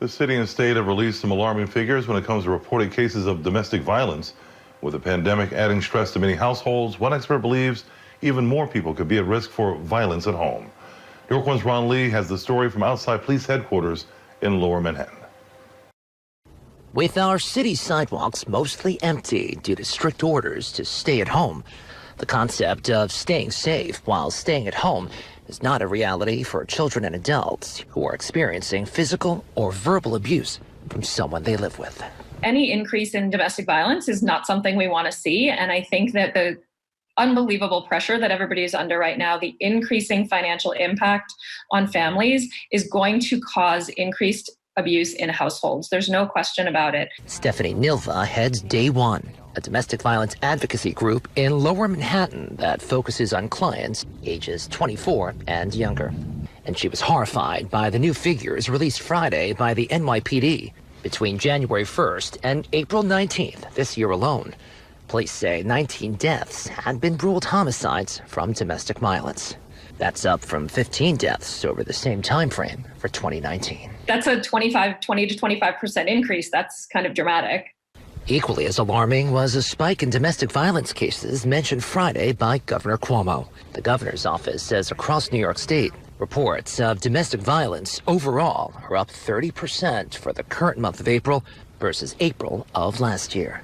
The city and state have released some alarming figures when it comes to reported cases of domestic violence. With the pandemic adding stress to many households, one expert believes even more people could be at risk for violence at home. New York One's Ron Lee has the story from outside police headquarters in Lower Manhattan. With our city sidewalks mostly empty due to strict orders to stay at home, the concept of staying safe while staying at home is not a reality for children and adults who are experiencing physical or verbal abuse from someone they live with. Any increase in domestic violence is not something we want to see, and I think that the unbelievable pressure that everybody is under right now, the increasing financial impact on families, is going to cause increased abuse in households. There's no question about it. Stephanie Nilva heads Day One, a domestic violence advocacy group in Lower Manhattan that focuses on clients ages 24 and younger. And she was horrified by the new figures released Friday by the NYPD. Between January 1st and April 19th this year alone, police say 19 deaths had been ruled homicides from domestic violence. That's up from 15 deaths over the same time frame for 2019. That's a 20 to 25% increase. That's kind of dramatic. Equally as alarming was a spike in domestic violence cases mentioned Friday by Governor Cuomo. The governor's office says across New York State, reports of domestic violence overall are up 30% for the current month of April versus April of last year.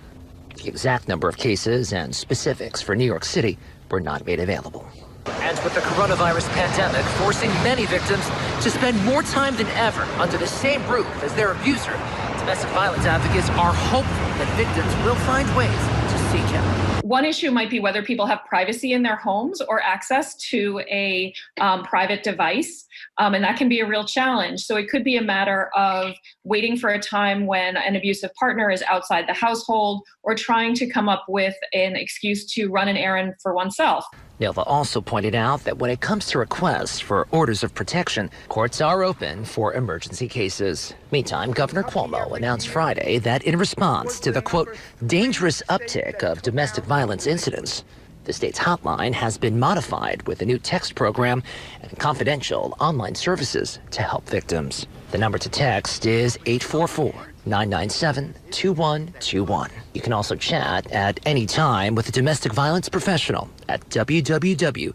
The exact number of cases and specifics for New York City were not made available. And with the coronavirus pandemic forcing many victims to spend more time than ever under the same roof as their abuser, domestic violence advocates are hopeful that victims will find ways to seek help. One issue might be whether people have privacy in their homes or access to a private device, and that can be a real challenge. So it could be a matter of waiting for a time when an abusive partner is outside the household, or trying to come up with an excuse to run an errand for oneself. Nilva also pointed out that when it comes to requests for orders of protection, courts are open for emergency cases. Meantime, Governor Cuomo announced Friday that in response to the, quote, dangerous uptick of domestic violence incidents, the state's hotline has been modified with a new text program and confidential online services to help victims. The number to text is 844-997-2121. You can also chat at any time with a domestic violence professional at www.opdv.ny.gov.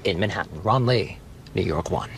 In Manhattan, Ron Lee, New York One.